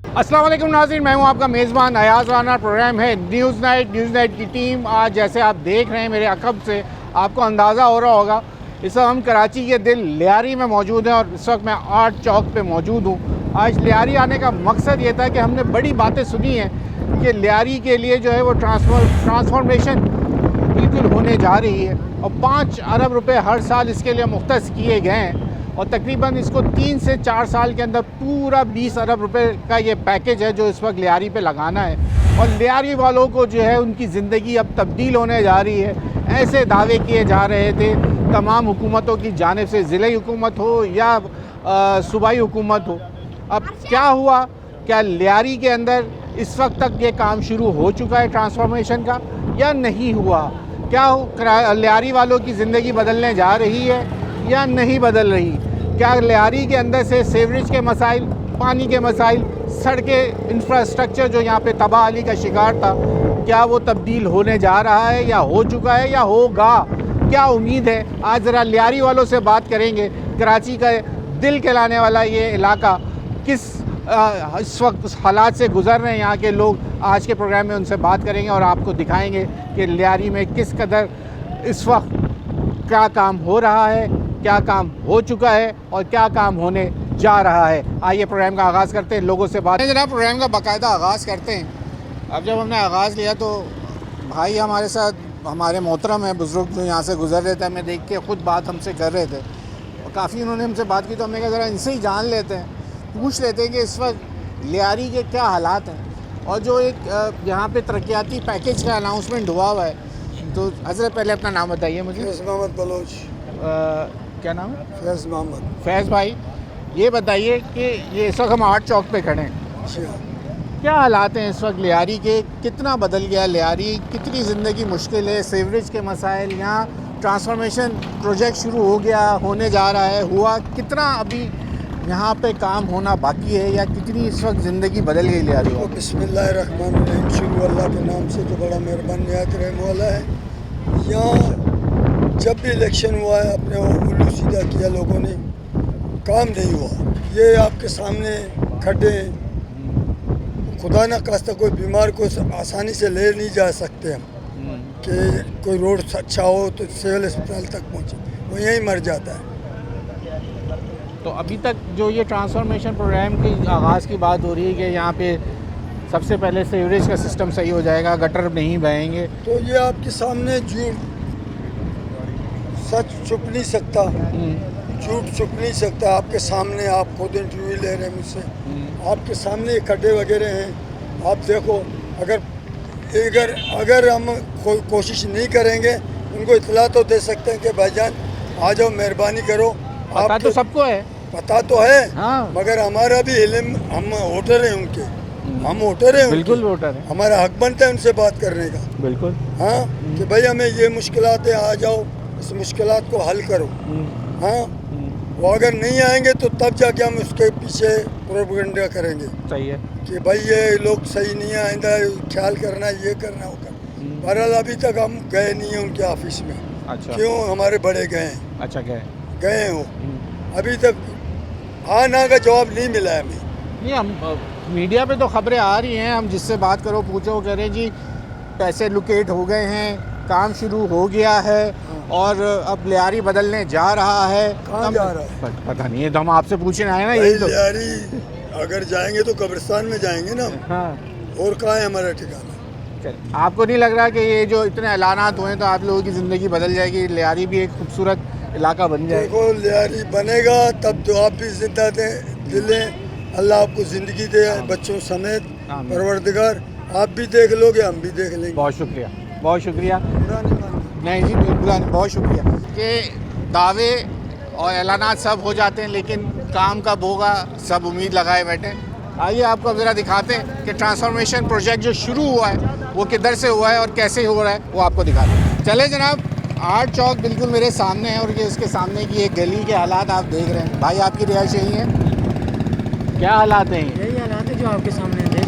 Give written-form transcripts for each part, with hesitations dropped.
अस्सलाम वालेकुम नाज़रीन, मैं हूं आपका मेज़बान अयाज़ राना। प्रोग्राम है न्यूज़ नाइट की टीम। आज जैसे आप देख रहे हैं मेरे अक़ब से आपको अंदाज़ा हो रहा होगा, इस वक्त हम कराची के दिल लियारी में मौजूद हैं और इस वक्त मैं आर्ट चौक पे मौजूद हूं। आज लियारी आने का मकसद ये था कि हमने बड़ी बातें सुनी हैं कि लियारी के लिए जो है वो ट्रांसफॉर्मेशन बिल्कुल होने जा रही है और 5 अरब रुपए हर साल इसके लिए मुख्तस किए गए हैं और तकरीबन इसको 3 से 4 साल के अंदर पूरा 20 अरब रुपए का ये पैकेज है जो इस वक्त लियारी पे लगाना है। और लियारी वालों को जो है उनकी ज़िंदगी अब तब्दील होने जा रही है। ऐसे दावे किए जा रहे थे तमाम हुकूमतों की जानिब से, ज़िले हुकूमत हो या सूबाई हुकूमत हो। अब क्या हुआ, क्या लियारी के अंदर इस वक्त तक ये काम शुरू हो चुका है ट्रांसफॉर्मेशन का या नहीं हुआ? क्या लियारी वालों की ज़िंदगी बदलने जा रही है या नहीं बदल रही? क्या लियारी के अंदर से सीवरेज के मसाइल, पानी के मसाइल, सड़कें, इंफ्रास्ट्रक्चर जो यहाँ पे तबाही का शिकार था, क्या वो तब्दील होने जा रहा है या हो चुका है या होगा? क्या उम्मीद है? आज ज़रा लियारी वालों से बात करेंगे। कराची का दिल कहलाने वाला ये इलाका किस इस वक्त हालात से गुज़र रहे हैं यहाँ के लोग, आज के प्रोग्राम में उनसे बात करेंगे और आपको दिखाएंगे कि लियारी में किस कदर इस वक्त क्या काम हो रहा है, क्या काम हो चुका है और क्या काम होने जा रहा है। आइए प्रोग्राम का आगाज़ करते हैं, लोगों से बात जनाब प्रोग्राम का बाकायदा आगाज़ करते हैं। अब जब हमने आगाज़ लिया तो भाई हमारे साथ हमारे मोहतरम हैं, बुज़ुर्ग जो यहाँ से गुज़र रहे थे, हमें देख के ख़ुद बात हमसे कर रहे थे और काफ़ी उन्होंने हमसे बात की तो हमने कहा ज़रा इनसे ही जान लेते हैं, पूछ लेते हैं कि इस वक्त लियारी के क्या हालात हैं और जो एक यहाँ पे तरक्याती पैकेज का अनाउंसमेंट हुआ है। तो हज़रत पहले अपना नाम बताइए मुझे। फैज़ मोहम्मद बलोच। क्या नाम है? फैज़ मोहम्मद। फैज़ भाई, ये बताइए कि ये इस वक्त हम आर्ट चौक पे खड़े हैं, क्या हालात हैं इस वक्त लियारी के? कितना बदल गया लियारी? कितनी ज़िंदगी मुश्किल है? सीवरेज के मसाइल, यहाँ ट्रांसफॉर्मेशन प्रोजेक्ट शुरू हो गया, होने जा रहा है, हुआ कितना? अभी यहाँ पे काम होना बाकी है या कितनी इस वक्त ज़िंदगी बदल गई लियारी? तो बिस्मिल्लाहिर्रहमानिर्रहीम, शुरू अल्लाह के नाम से जो बड़ा मेहरबान निहायत रहम वाला है। यहाँ जब भी इलेक्शन हुआ है अपने उल्लू सीधा किया लोगों ने, काम नहीं हुआ। ये आपके सामने खड्डे, खुदा न खास्ता कोई बीमार को आसानी से ले नहीं जा सकते हम कि कोई रोड अच्छा हो तो सिविल अस्पताल तक पहुँचे, वो यहीं मर जाता है। तो अभी तक जो ये ट्रांसफॉर्मेशन प्रोग्राम की आगाज़ की बात हो रही है कि यहाँ पे सबसे पहले सीवरेज का सिस्टम सही हो जाएगा, गटर नहीं बहेंगे, तो ये आपके सामने झूठ, सच छुप नहीं सकता, झूठ छुप नहीं सकता। आपके सामने, आप खुद इंटरव्यू ले रहे हैं मुझसे, आपके सामने खड्डे वगैरह हैं। आप देखो, अगर हम कोशिश नहीं करेंगे उनको इतला तो दे सकते हैं कि भाईजान आ जाओ, मेहरबानी करो। पता तो सबको है, पता तो है, हाँ। मगर हमारा भी इल्म, हम वोटर हैं उनके, हम वोटर हैं, बिल्कुल वोटर है, हमारा हक बनता है उनसे बात करने का। बिल्कुल, हाँ, कि भाई हमें ये मुश्किलात है, आ जाओ, इस मुश्किलात को हल करो। हाँ, वो अगर नहीं आएंगे तो तब जाके हम उसके पीछे प्रोपेगेंडा करेंगे। सही है कि भाई ये लोग सही नहीं है, आइंदा ख्याल करना, ये करना, वो करना। बहरहाल अभी तक हम गए नहीं हैं उनके ऑफिस में। अच्छा, क्यों? हमारे बड़े गए हैं। अच्छा, गए हो, अभी तक हाँ ना का जवाब नहीं मिला है हमें। नहीं, हम मीडिया पे तो खबरें आ रही हैं, हम जिससे बात करो पूछो, कह रहे हैं जी पैसे लोकेट हो गए हैं, काम शुरू हो गया है और अब लियारी बदलने जा रहा है। कहाँ जा रहा है पता नहीं है, तो हम आपसे पूछने आए ना। यही तो लियारी अगर जाएंगे तो कब्रिस्तान में जाएंगे ना। हाँ, और कहाँ है हमारा ठिकाना? आपको नहीं लग रहा कि ये जो इतने ऐलानात हुए तो आप लोगों की ज़िंदगी बदल जाएगी, लियारी भी एक खूबसूरत इलाका बन जाएगा? देखो, लियारी बनेगा तब तो आप भी जिंदा दिलें, अल्लाह आपको ज़िंदगी दे, बच्चों समेत, परवरदिगार। आप भी देख लोगे, हम भी देख लेंगे। बहुत शुक्रिया, बहुत शुक्रिया। नहीं जी, बिल्कुल, बहुत शुक्रिया। कि दावे और ऐलानात सब हो जाते हैं लेकिन काम कब होगा, सब उम्मीद लगाए बैठे। आइए आपको ज़रा दिखाते हैं कि ट्रांसफॉर्मेशन प्रोजेक्ट जो शुरू हुआ है वो किधर से हुआ है और कैसे हो रहा है, वो आपको दिखाते हैं। चले जनाब, आर्ट चौक बिल्कुल मेरे सामने है और ये उसके सामने की एक गली के हालात आप देख रहे हैं। भाई आपकी रिहाइश यही है? क्या हालात हैं? यही हालात है जो आपके सामने देख।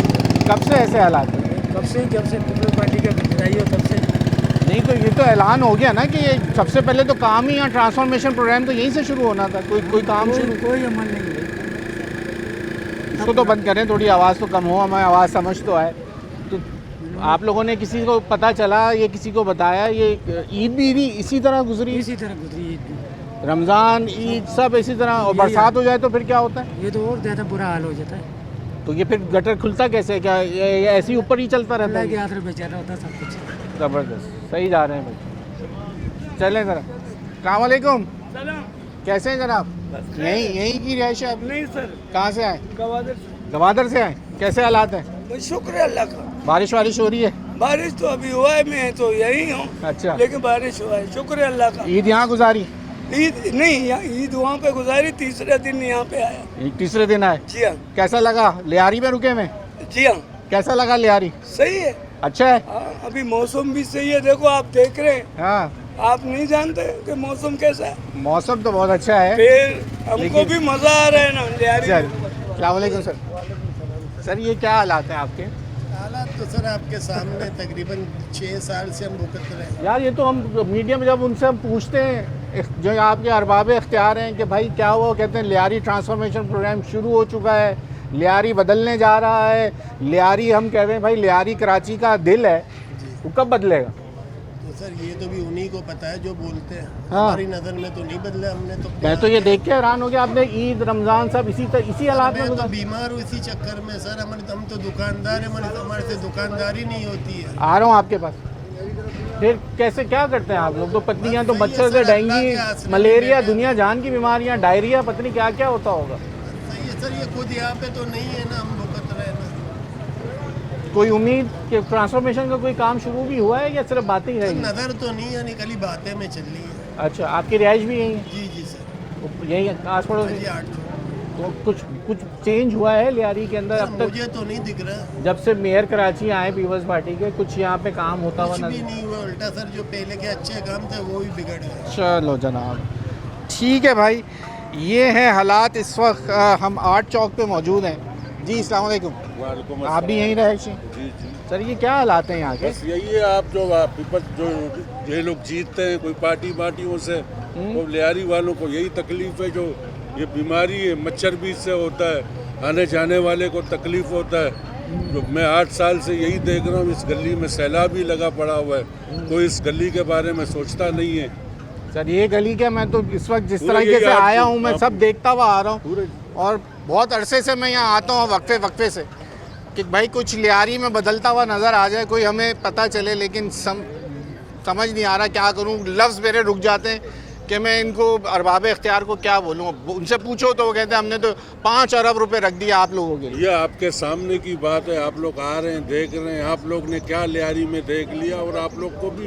कब से ऐसे हालात हैं? कब से? जब से पीपल्स पार्टी का विदाई हो तब से। नहीं तो ये तो ऐलान हो गया ना कि ये सबसे पहले तो काम ही, यहाँ ट्रांसफॉर्मेशन प्रोग्राम तो यहीं से शुरू होना था। कोई काम शुरू, कोई अमल नहीं है। इसको तो बंद करें, थोड़ी आवाज़ तो कम हो, हमें आवाज़ समझ तो आए। तो आप लोगों ने किसी को पता चला, ये किसी को बताया, ये ईद भी इसी तरह गुजरी, इसी तरह गुजरी ईद भी। रमज़ान ईद सब इसी तरह, और बरसात हो जाए तो फिर क्या होता है? ये तो और ज़्यादा बुरा हाल हो जाता है। तो ये फिर गटर खुलता कैसे है? क्या ये ऐसे ही ऊपर ही चलता रहता अल्लाह के है? हाथ में बेचारा होता सब कुछ। ज़बरदस्त, सही जा रहे हैं भाई, चलें ज़रा। अस्सलाम वालेकुम, कैसे हैं जनाब? यहीं की रिहाइश है? नहीं सर, कहाँ से आए? गवादर गवादर से आए। कैसे हालात हैं? से। शुक्र है अल्लाह का। बारिश वारिश हो रही है? बारिश तो अभी हुआ है, मैं तो यही हूँ, अच्छा, लेकिन बारिश हुआ है, शुक्र है अल्लाह का। ईद यहाँ गुजारी? ईद नहीं, यहाँ ईद वहाँ पे गुजारी, तीसरे दिन यहाँ पे आया। एक तीसरे दिन आए। जी हाँ, कैसा लगा लियारी में रुके में? जी हाँ, कैसा लगा लियारी? सही है। अच्छा है? हाँ, अभी मौसम भी सही है, देखो आप देख रहे हैं, हाँ, आप नहीं जानते कि मौसम कैसा है। मौसम तो बहुत अच्छा है। फिर हमको लेकिन- भी मजा आ रहा है ना लियारी सर, में। अस्सलाम वालेकुम सर। सर ये क्या हालात हैं आपके? हालात तो सर आपके सामने तकरीबन 6 साल से हम भुगत रहे हैं। यार ये तो हम मीडिया में जब उनसे हम पूछते हैं, जो आपके अरबाब इख्तियार हैं, कि भाई क्या हुआ, कहते हैं लियारी ट्रांसफॉर्मेशन प्रोग्राम शुरू हो चुका है, लियारी बदलने जा रहा है। लियारी हम कह रहे हैं भाई, लियारी कराची का दिल है, वो कब बदलेगा? तो सर ये तो भी उन्हीं को पता है जो बोलते हैं। हाँ। हमारी नज़र में तो नहीं बदला, हमने तो मैं तो ये देख के हैरान हो गया, आपने ईद रमज़ान सब इसी हालात में मैं तो गुजार- बीमार हूँ इसी चक्कर में सर। हम तो दुकानदार हैं, हमारे से दुकानदारी नहीं होती है। आ रहा हूँ आपके पास। फिर कैसे क्या करते हैं आप लोग? तो पत्नियाँ तो बस वही है मच्छर से सर, अल्लाह के डेंगू, आसरे मलेरिया, में- दुनिया जान की बीमारियाँ, डायरिया, पता नहीं क्या क्या होता होगा। सही है सर, ये खुद यहाँ पे तो नहीं है ना, हम भुगत रहे हैं ना। कोई उम्मीद कि ट्रांसफॉर्मेशन का कोई काम शुरू भी हुआ है या सिर्फ बातें ही सर, रहेगी? नज़र तो नहीं है, निकली बातें में चल रही है। अच्छा, आपकी रिहाइश भी यही है? जी जी सर, यही है आस पड़ोस जी में? 8 तो कुछ चेंज हुआ है लियारी के अंदर अब तक? मुझे तो नहीं दिख रहा, जब से मेयर कराची आए पीपल्स पार्टी के, कुछ यहाँ पे काम होता हुआ कुछ भी नजर? नहीं हुआ। उल्टा सर जो पहले के अच्छे काम थे वो भी बिगड़ गए। चलो जनाब, ठीक है भाई, ये हैं हालात इस वक्त। हम आर्ट चौक पे मौजूद हैं। जी अस्सलाम वालेकुम, वालेकुम आप भी यहीं रहे? जी जी, सर ये क्या हालात हैं यहाँ के? बस यही है। आप पीपल जो ये लोग जीतते हैं कोई पार्टियों से, वो लियारी वालों को यही तकलीफ है। जो ये बीमारी है, मच्छर भी इससे होता है, आने जाने वाले को तकलीफ होता है। जो मैं 8 साल से यही देख रहा हूँ, इस गली में सैलाब ही लगा पड़ा हुआ है, कोई इस गली के बारे में सोचता नहीं है। सर ये गली क्या, मैं तो इस वक्त जिस पूरे तरीके यही से आप- आया हूँ, मैं आप- सब देखता हुआ आ रहा हूँ, पूरे और बहुत अरसे से मैं यहाँ आता हूँ वक्फे से, कि भाई कुछ लियारी में बदलता हुआ नज़र आ जाए, कोई हमें पता चले, लेकिन समझ नहीं आ रहा क्या करूँ। लफ्ज़ मेरे रुक जाते हैं कि मैं इनको अरबाब इख्तियार को क्या बोलूँ। उनसे पूछो तो वो कहते हैं हमने तो 5 अरब रुपए रख दिया आप लोगों के लिए। ये आपके सामने की बात है। आप लोग आ रहे हैं, देख रहे हैं, आप लोग ने क्या लियारी में देख लिया, और आप लोग को भी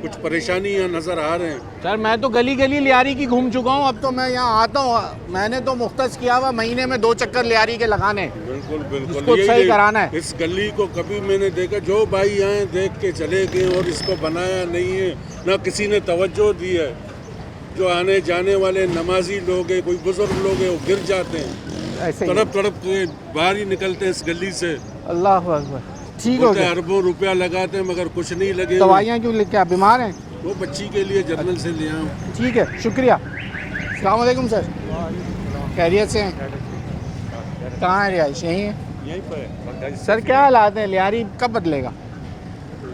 कुछ परेशानियां नज़र आ रहे हैं। सर मैं तो गली गली लियारी की घूम चुका हूँ, अब तो मैं यहाँ आता हूँ, मैंने तो मुख्तस किया हुआ महीने में 2 चक्कर लियारी के लगाने। बिल्कुल बिल्कुल, इसको सही कराना है। इस गली को कभी मैंने देखा, जो भाई आए देख के चले गए, और इसको बनाया नहीं है, ना किसी ने तवज्जो दी है। जो आने जाने वाले नमाजी लोग हैं, कोई बुजुर्ग लोग हैं, वो गिर जाते हैं, ऐसे ही। तड़प के बाहर ही निकलते हैं इस गली से। अल्लाह अकबर, ठीक हो बोलते गया। अरबों रुपया लगाते हैं, मगर कुछ नहीं लगे। दवाइयाँ क्यों लेके, आप बीमार हैं? वो बच्ची के लिए जर्नल से ले आऊँ। ठीक है, शुक्रिया। अस्सलाम वालेकुम सर, खैरियत से हैं? कहाँ है रिहाइश? यहीं है? यहीं पर है। सर क्या हालात हैं, लियारी कब बदलेगा?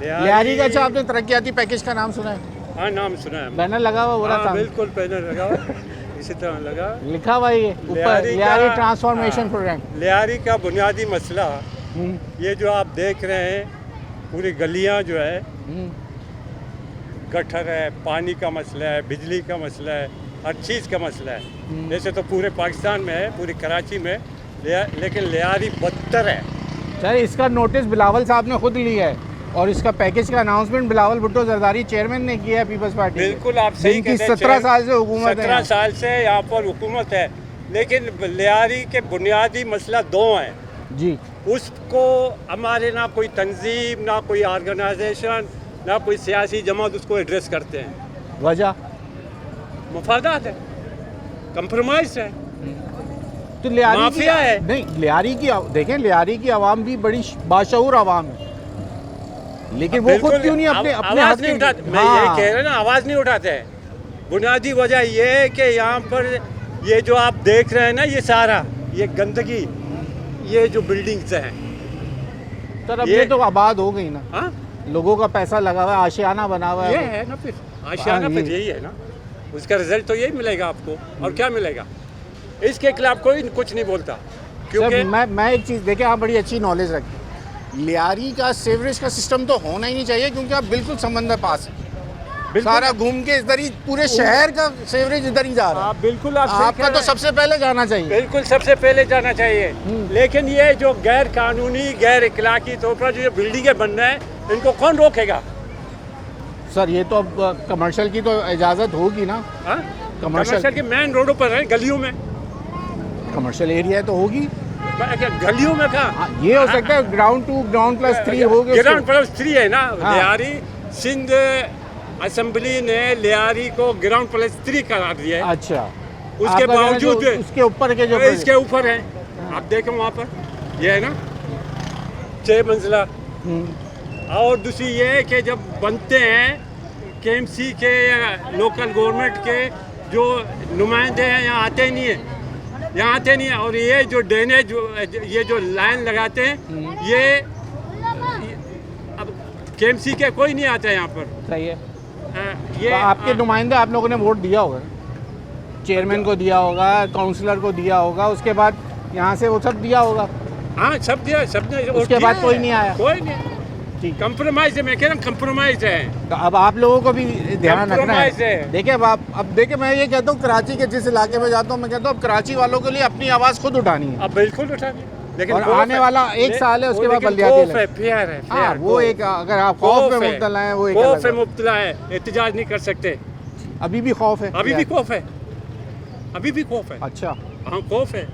लियारी का अच्छा, आपने तरक्याती पैकेज का नाम सुना है? हाँ, नाम सुना है। बैनर लगा हुआ पूरा हाँ, सामने, बिल्कुल बैनर लगा हुआ है। इसी तरह लगा। लिखा हुआ है ये ऊपर, लियारी लियारी का- ट्रांसफॉर्मेशन हाँ, प्रोग्राम। लियारी का बुनियादी मसला हम्म, ये जो आप देख रहे हैं, पूरी गलियां जो है, हम्म, गटर है, पानी का मसला है, बिजली का मसला है, हर चीज़ का मसला है। जैसे तो पूरे पाकिस्तान में है, पूरी कराची में, लेकिन लियारी बदतर है। सर इसका नोटिस बिलावल साहब ने खुद लिया है, और इसका पैकेज का अनाउंसमेंट बिलावल भुट्टो जरदारी चेयरमैन ने किया है पीपल्स पार्टी के। बिल्कुल आप सही जिनकी कहते हैं। 17 साल से हुकूमत है 17 यहाँ। साल से यहाँ पर हुकूमत है, लेकिन लियारी के बुनियादी मसला 2 हैं। जी, उसको हमारे ना कोई तंजीम, ना कोई ऑर्गेनाइजेशन, ना कोई सियासी जमात उसको एड्रेस करते हैं। वजह मफादात है, कंप्रोमाइज है। तो लियारी की, माफिया है। नहीं लियारी की, देखें लियारी की आवाम भी बड़ी बाशऊर आवाम है, लेकिन वो खुद क्यों नहीं अपने अपने आवाज़ हक नहीं के- उठाते। मैं हाँ, ये कह रहा हूँ ना, आवाज़ नहीं उठाते हैं। बुनियादी वजह ये है कि यहाँ पर ये जो आप देख रहे हैं ना, ये सारा ये गंदगी, ये जो बिल्डिंग्स हैं, सर अब ये- ये तो आबाद हो गई ना, हाँ लोगों का पैसा लगा हुआ है, आशियाना बना हुआ ये है। है ना, फिर आशियाना हाँ, फिर यही है ना, उसका रिजल्ट तो यही मिलेगा आपको। और क्या मिलेगा, इसके खिलाफ कोई कुछ नहीं बोलता, क्योंकि सर मैं एक चीज़ देखे, आप बड़ी अच्छी नॉलेज रखी, लियारी का सीवरेज का सिस्टम तो होना ही नहीं चाहिए, क्योंकि आप बिल्कुल समंदर पास है, बिल्कुल- सारा घूम के इधर ही पूरे शहर का सीवरेज इधर ही जा रहा है। आप बिल्कुल आप सही आपका कह तो रहे हैं। सबसे पहले जाना चाहिए। बिल्कुल सबसे पहले जाना चाहिए, लेकिन ये जो गैर कानूनी गैर इखलाकी तौर पर जो ये बिल्डिंगें बन रहे हैं, इनको कौन रोकेगा? सर ये तो अब कमर्शियल की तो इजाज़त होगी ना, हाँ? कमर्शियल कमर्शियल के मेन रोडों पर है, गलियों में, कमर्शियल एरिया तो होगी। गलियों में कहा हाँ, ये हो सकता है ग्राउंड 2 ग्राउंड +3 हो गए ग्राउंड +3 है ना। हाँ। लियारी सिंध असेंबली ने लियारी को ग्राउंड +3 करार दिया है। अच्छा, उसके आपका कहना है बावजूद जो उसके ऊपर के जो इसके ऊपर है, आप देखें वहाँ पर, ये है ना 6 मंजिला। और दूसरी ये है कि जब बनते हैं KMC के या लोकल गवर्नमेंट के जो नुमाइंदे हैं, यहाँ आते ही नहीं है, यहाँ आते नहीं है। और ये जो ड्रेनेज, ये जो लाइन लगाते हैं, ये अब KMC के कोई नहीं आता है यहाँ पर। सही है। ये तो आपके नुमाइंदे आप लोगों ने वोट दिया होगा, चेयरमैन को दिया होगा, काउंसलर को दिया होगा, उसके बाद यहाँ से वो सब दिया होगा, हाँ सब दिया, सबने वोट उसके दिया बाद कोई है। नहीं आया। कोई नहीं, ठीक। कंप्रोमाइज है, मैं कह रहा हूँ कंप्रोमाइज है। तो अब आप लोगों को भी ध्यान रखना Compromise है। है। देखिए अब देखिए, मैं ये कहता हूँ कराची के जिस इलाके में जाता हूँ, मैं कहता हूँ अब कराची वालों के लिए अपनी आवाज़ खुद उठानी है। अब बिल्कुल उठा दी, लेकिन और खौफ आने है। वाला एक साल है, उसके बाद लेकिन बल्दियाती खौफ है, फेयर है, हाँ, फेयर, वो खौफ। एक, अगर आप खौफ में मुब्तला हैं वो एक खौफ अलग में है। मुब्तला है, एहतजाज नहीं कर सकते। अभी भी खौफ है, अभी भी खौफ है, अभी भी खौफ है। अच्छा, हाँ खौफ है,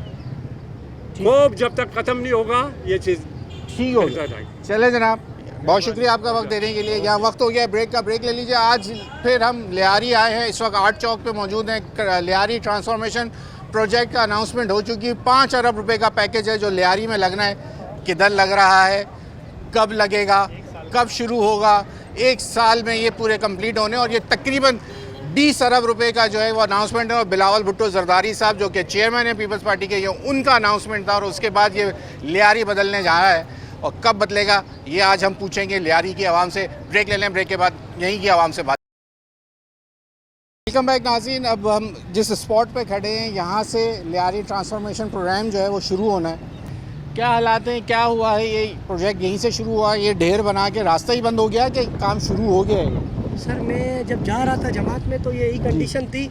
ठीक। खौफ जब तक खत्म नहीं होगा ये चीज़ ठीक हो गया। चले जनाब, बहुत शुक्रिया आपका वक्त देने के लिए। यहाँ वक्त हो गया ब्रेक का, ब्रेक ले लीजिए। आज फिर हम लियारी आए हैं, इस वक्त आर्ट चौक पे मौजूद हैं। लियारी ट्रांसफॉर्मेशन प्रोजेक्ट का अनाउंसमेंट हो चुकी है। 5 अरब रुपए का पैकेज है जो लियारी में लगना है। किधर लग रहा है, कब लगेगा, कब शुरू होगा, 1 साल में ये पूरे कंप्लीट होने, और ये तकरीबन 20 अरब रुपए का जो है वो अनाउंसमेंट है। और बिलावल भुट्टो जरदारी साहब जो कि चेयरमैन है पीपल्स पार्टी के, ये उनका अनाउंसमेंट था। और उसके बाद ये लियारी बदलने जा रहा है, और कब बदलेगा ये आज हम पूछेंगे लियारी की आवाम से। ब्रेक ले लें, ब्रेक के बाद यहीं की आवाम से बात। वेलकम बैक नाज़रीन। अब हम जिस स्पॉट पे खड़े हैं, यहाँ से लियारी ट्रांसफॉर्मेशन प्रोग्राम जो है वो शुरू होना है। क्या हालात हैं, क्या हुआ है, ये प्रोजेक्ट यहीं से शुरू हुआ है, ये ढेर बना के रास्ता ही बंद हो गया कि काम शुरू हो गया है? सर मैं जब जा रहा था जमात में तो यही कंडीशन थी,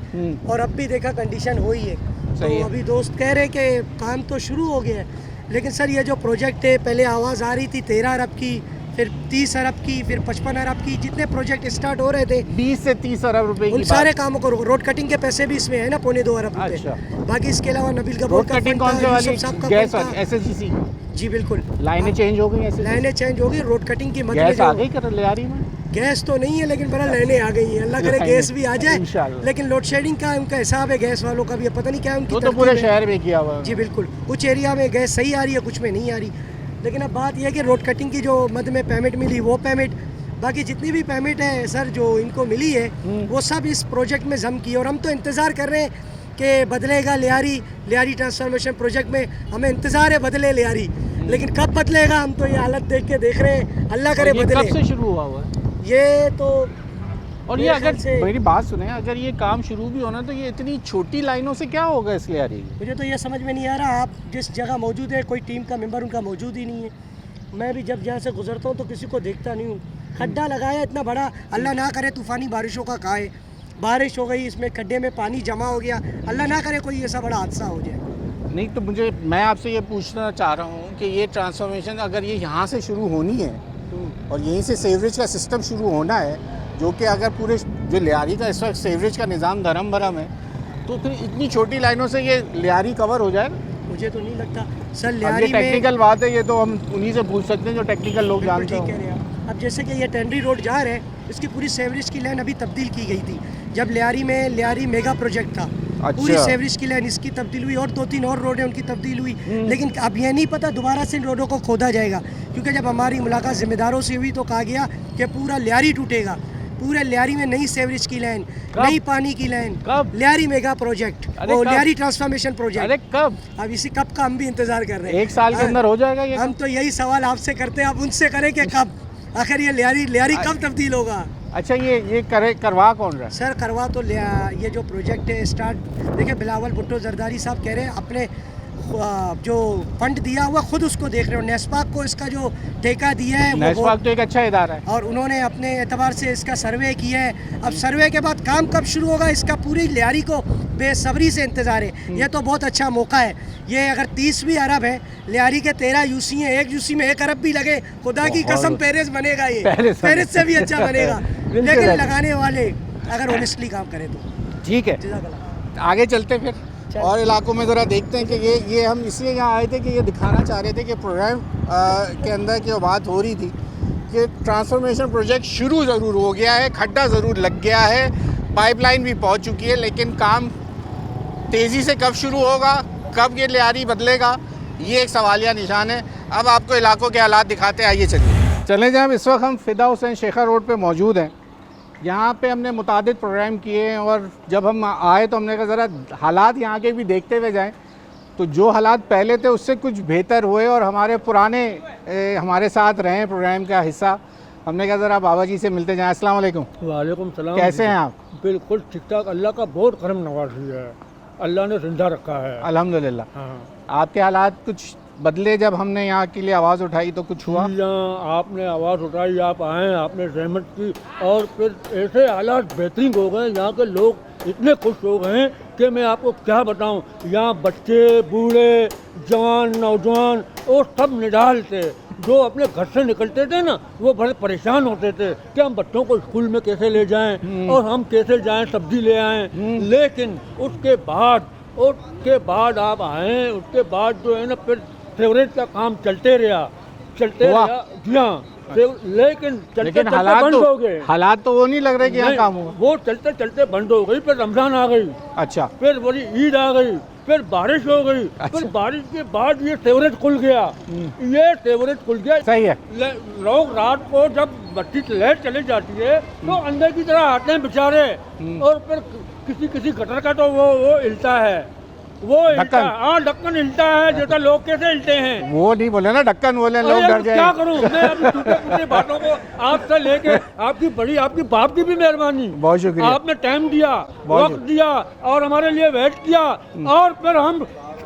और अब भी देखा कंडीशन वही है। सही तो है। अभी दोस्त कह रहे कि काम तो शुरू हो गया है, लेकिन सर ये जो प्रोजेक्ट है, पहले आवाज़ आ रही थी 13 अरब की, फिर 30 अरब की, फिर 55 अरब की, जितने प्रोजेक्ट स्टार्ट हो रहे थे 20 से 30 अरब रुपए उन की सारे बात। कामों को रोड कटिंग के पैसे भी इसमें है ना, 2.25 अरब रुपए। अच्छा। बाकी इसके अलावा नबील कपूर रोड का कटिंग फंड कौन था, से वाली, यूसुफ साहब का गैस फंड था। SSGC जी बिल्कुल, लाइनें चेंज हो गई ऐसे? लाइनें चेंज हो गई, रोड कटिंग की मदद गैस आ गई कर लियारी में? गैस तो नहीं है, लेकिन बड़ा लाइनें आ गई हैं। अल्लाह करे गैस भी आ जाए, इंशाल्लाह। लेकिन लोड शेडिंग का उनका हिसाब है, गैस वालों का भी पता नहीं क्या है उनकी वो तो तरकीब पूरे है। शहर में किया हुआ है। जी बिल्कुल, कुछ एरिया में गैस सही आ रही है, कुछ में नहीं आ रही। लेकिन अब बात यह है कि रोड कटिंग की जो मद में पेमेंट मिली वो पेमेंट, बाकी जितनी भी पेमेंट है सर जो इनको मिली है वो सब इस प्रोजेक्ट में जम की है। और हम तो इंतज़ार कर रहे हैं कि बदलेगा लियारी ट्रांसफॉर्मेशन प्रोजेक्ट में, हमें इंतज़ार है बदले लियारी, लेकिन कब बदलेगा हम तो ये हालत देख के देख रहे हैं। अल्लाह करे और ये कब बदले। से शुरू हुआ हुआ है? ये तो और ये मेरे अगर ख्याल से- मेरी बात सुने, अगर ये काम शुरू भी होना तो ये इतनी छोटी लाइनों से क्या होगा इस लियारी की? मुझे तो ये समझ में नहीं आ रहा, आप जिस जगह मौजूद है कोई टीम का मेंबर उनका मौजूद ही नहीं है। मैं भी जब यहाँ से गुजरता हूँ तो किसी को देखता नहीं हूँ। खड्डा लगाया इतना बड़ा, अल्लाह ना करे तूफ़ानी बारिशों का खाए, बारिश हो गई, इसमें खड्डे में पानी जमा हो गया, अल्लाह ना करे कोई ऐसा बड़ा हादसा हो जाए। नहीं तो मैं आपसे ये पूछना चाह रहा हूँ कि ये ट्रांसफॉर्मेशन अगर ये यहाँ से शुरू होनी है और यहीं से सीवरेज का सिस्टम शुरू होना है, जो कि अगर पूरे जो लियारी का इस वक्त सीवरेज का निज़ाम धर्म भरम है, तो फिर इतनी छोटी लाइनों से ये लियारी कवर हो जाएगा? मुझे तो नहीं लगता सर। अब ये लियारी में टेक्निकल बात है, ये तो हम उन्हीं से पूछ सकते हैं जो टेक्निकल लोग बिल्कुल जानते ठीक कह हो। रहे हैं आप। अब जैसे कि ये टेंडरी रोड जा रहे हैं, इसकी पूरी सेवरेज की लाइन अभी तब्दील की गई थी जब लियारी मेगा प्रोजेक्ट था। अच्छा। पूरी सेवरेज की लाइन इसकी तब्दील हुई, और 2-3 और रोड है उनकी तब्दील हुई। लेकिन अब ये नहीं पता दोबारा से इन रोडों को खोदा जाएगा, क्योंकि जब हमारी मुलाकात ज़िम्मेदारों से हुई तो कहा गया कि पूरा लियारी टूटेगा। पूरे लियारी में नई सेवरेज की लाइन, कब? नई पानी की लाइन, कब? लियारी मेगा प्रोजेक्ट, अरे वो कब? Lyari transformation project. अरे कब? अब इसी कब का हम भी इंतजार कर रहे हैं। 1 साल के अंदर हो जाएगा ये? हम तो यही सवाल आपसे करते हैं, आप उनसे करें कि कब आखिर ये लियारी कब तब्दील होगा। अच्छा, ये करवा कौन रहा है? सर करवा तो ये जो प्रोजेक्ट है स्टार्ट, देखिए बिलावल भुट्टो जरदारी साहब कह रहे हैं अपने जो फंड दिया हुआ खुद उसको देख रहे हो, नेस्पाक को इसका जो ठेका दिया है नेस्पाक तो एक अच्छा इदारा है और उन्होंने अपने एतबार से इसका सर्वे किया है। अब सर्वे के बाद काम कब शुरू होगा इसका पूरी लियारी को बेसब्री से इंतज़ार है। ये तो बहुत अच्छा मौका है। ये अगर 30 भी अरब है, लियारी के 13 यूसी हैं, एक यूसी में 1 अरब भी लगे, खुदा की कसम पेरिस बनेगा, ये पेरिस से भी अच्छा बनेगा। लेकिन लगाने वाले अगर ऑनेस्टली काम करें तो ठीक है। आगे चलते फिर और इलाकों में ज़रा देखते हैं कि ये हम इसलिए यहाँ आए थे कि ये दिखाना चाह रहे थे कि प्रोग्राम के अंदर की बात हो रही थी कि ट्रांसफॉर्मेशन प्रोजेक्ट शुरू ज़रूर हो गया है, खड्डा ज़रूर लग गया है, पाइपलाइन भी पहुँच चुकी है, लेकिन काम तेज़ी से कब शुरू होगा, कब ये लियारी बदलेगा, ये एक सवालिया निशान है। अब आपको इलाकों के हालात दिखाते हैं, आइए चलें जनाब। इस वक्त हम फ़िदा हुसैन शेखर रोड पे मौजूद हैं। यहाँ पे हमने मुतादिद प्रोग्राम किए हैं और जब हम आए तो हमने कहा ज़रा हालात यहाँ के भी देखते हुए जाएं। तो जो हालात पहले थे उससे कुछ बेहतर हुए और हमारे पुराने हमारे साथ रहे प्रोग्राम का हिस्सा। हमने कहा ज़रा बाबा जी से मिलते जाएं। अस्सलाम वालेकुम। वालेकुम सलाम। कैसे हैं आप? बिल्कुल ठीक ठाक, अल्लाह का बहुत करम नवाजी है, अल्लाह ने जिंदा रखा है अल्हम्दुलिल्लाह। हाँ। आपके हालात कुछ बदले जब हमने यहाँ के लिए आवाज़ उठाई तो कुछ हुआ? यहाँ आपने आवाज़ उठाई, आप आए, आपने रहमत की और फिर ऐसे हालात बेहतरीन हो गए। यहाँ के लोग इतने खुश हो गए हैं कि मैं आपको क्या बताऊँ। यहाँ बच्चे, बूढ़े, जवान, नौजवान और सब निडाल थे। जो अपने घर से निकलते थे ना वो बड़े परेशान होते थे कि हम बच्चों को स्कूल में कैसे ले जाएं और हम कैसे जाएं सब्जी ले आएं। लेकिन उसके बाद आप आए, उसके बाद जो है ना फिर सेवरेज का काम चलते रहा जी हाँ। लेकिन हालात बंद हो गए। हालात तो वो नहीं लग रहे कि यहाँ काम हुआ। वो चलते चलते बंद हो गई, फिर रमजान आ गई, अच्छा, फिर बड़ी ईद आ गई, फिर बारिश हो गई, फिर बारिश के बाद ये सेवरेज खुल गया। सही है। लोग रात को जब बत्ती लाइट चली जाती है तो अंदर की तरह आते हैं बेचारे और फिर किसी गटर का तो वो हिलता है, ढक्कन हिलता है जैसा लोग कैसे हिलते हैं। वो नहीं बोले ना, ढक्कन बोले, लोग डर जाए। क्या करूं मैं अपनी छोटे बातों को आपसे लेके, आपकी बाप की भी मेहरबानी, बहुत शुक्रिया। आपने टाइम दिया, वक्त दिया और हमारे लिए वेट किया और फिर हम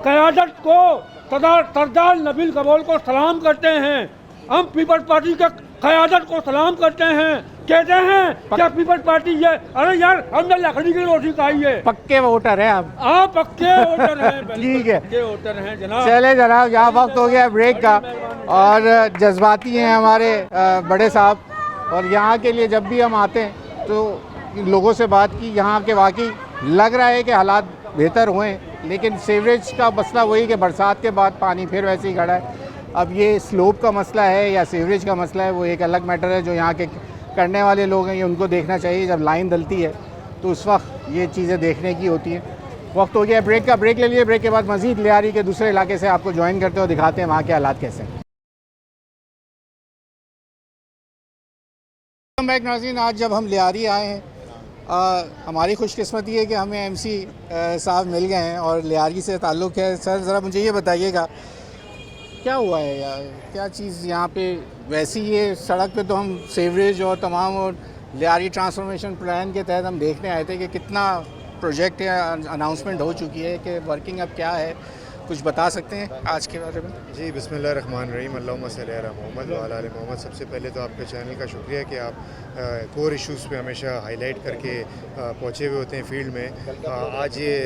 क़यादत को सरदार नबील कबोल को सलाम करते हैं। हम पीपल्स पार्टी के क़यादत को सलाम करते हैं, कहते हैं क्या पीपल्स पार्टी है। अरे यार हमने लकड़ी की रोटी खाई है। पक्के वोटर हैं आप पक्के वोटर हैं। ठीक है, पक्के वोटर हैं जनाब। चले जनाब, यहाँ वक्त हो गया ब्रेक का और जज्बाती हैं हमारे बड़े साहब। और यहाँ के लिए जब भी हम आते हैं तो लोगों से बात की, यहाँ के वाकई लग रहा है कि हालात बेहतर हुए, लेकिन सीवरेज का मसला वही कि बरसात के बाद पानी फिर वैसे ही खड़ा है। अब ये स्लोप का मसला है या सीवरेज का मसला है वो एक अलग मैटर है। जो यहाँ के करने वाले लोग हैं ये उनको देखना चाहिए। जब लाइन डलती है तो उस वक्त ये चीज़ें देखने की होती हैं। वक्त हो गया ब्रेक का, ब्रेक ले लिए। ब्रेक के बाद मज़ीद लियारी के दूसरे इलाके से आपको ज्वाइन करते हो, दिखाते हैं वहाँ के हालात कैसे हैं। बैक नाज़रीन, आज जब हम लियारी आए हैं हमारी खुशकिस्मती है कि हमें एमसी साहब मिल गए हैं और लियारी से ताल्लुक़ है। सर ज़रा मुझे ये बताइएगा क्या हुआ है यार, क्या चीज़ यहाँ पे वैसी ये सड़क पे तो हम सीवरेज और तमाम और लियारी ट्रांसफॉर्मेशन प्लान के तहत हम देखने आए थे कि कितना प्रोजेक्ट है, अनाउंसमेंट हो चुकी है कि वर्किंग अब क्या है, कुछ बता सकते हैं आज के बारे में? जी बिस्मिल्लाहिर्रहमानिर्रहीम, अल्लाहुम्मा सल्ली अला मोहम्मद व अला आलि मोहम्मद। सबसे पहले तो आपके चैनल का शुक्रिया कि आप कोर इश्यूज़ पे हमेशा हाईलाइट करके पहुँचे हुए होते हैं फील्ड में। आज ये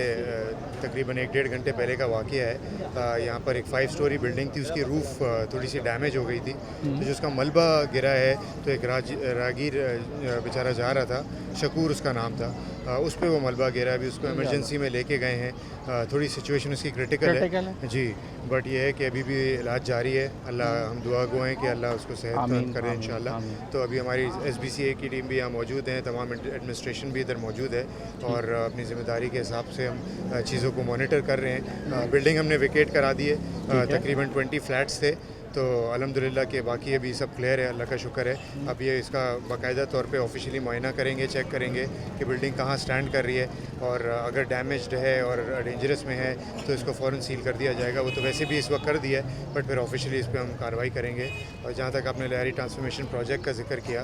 तकरीबन 1-1.5 घंटे पहले का वाक़या है। यहाँ पर एक 5 स्टोरी बिल्डिंग थी, उसकी रूफ़ थोड़ी सी डैमेज हो गई थी, तो जिसका मलबा गिरा है तो एक रागीर बेचारा जा रहा था, शकूर उसका नाम था, उस पर वो मलबा गिरा। अभी उसको इमरजेंसी में लेके गए हैं। थोड़ी सिचुएशन उसकी क्रिटिकल है जी, बट ये है कि अभी भी इलाज जारी है। अल्लाह, हम दुआ गो हैं कि अल्लाह उसको सेहत करे इंशाल्लाह। तो अभी हमारी SBCA की टीम भी यहाँ मौजूद है, तमाम एडमिनिस्ट्रेशन भी इधर मौजूद है और अपनी ज़िम्मेदारी के हिसाब से हम चीज़ों को मॉनिटर कर रहे हैं। बिल्डिंग हमने वेकेट करा दी है, तकरीबन 20 फ्लैट्स थे तो अल्हम्दुलिल्लाह के बाकी अभी सब क्लियर है, अल्लाह का शुक्र है। अब ये इसका बाकायदा तौर पे ऑफिशियली मुआयना करेंगे, चेक करेंगे कि बिल्डिंग कहाँ स्टैंड कर रही है, और अगर डैमेज्ड है और डेंजरस में है तो इसको फ़ौरन सील कर दिया जाएगा। वो तो वैसे भी इस वक्त कर दिया है, बट फिर ऑफिशियली इस पर हम कार्रवाई करेंगे। और जहाँ तक आपने लियारी ट्रांसफॉर्मेशन प्रोजेक्ट का जिक्र किया,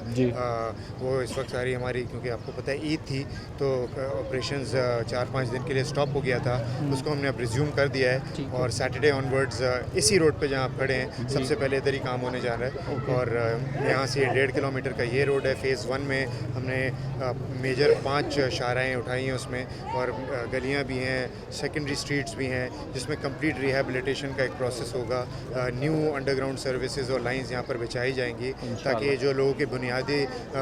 वो इस वक्त सारी हमारी, क्योंकि आपको पता है ईद थी तो ऑपरेशंस 4-5 दिन के लिए स्टॉप हो गया था, उसको हमने अब रिज्यूम कर दिया है। और सैटरडे ऑनवर्ड्स इसी रोड पे जहाँ आप खड़े हैं सबसे पहले इधर ही काम होने जा रहा है। और यहाँ से 1.5 किलोमीटर का ये रोड है। फ़ेज़ 1 में हमने मेजर 5 शाहराएँ उठाई हैं उसमें, और गलियाँ भी हैं, सेकेंडरी स्ट्रीट्स भी हैं, जिसमें कंप्लीट रिहैबिलिटेशन का एक प्रोसेस होगा। न्यू अंडरग्राउंड सर्विसेज और लाइंस यहाँ पर बिछाई जाएंगी, ताकि जो लोगों के बुनियादी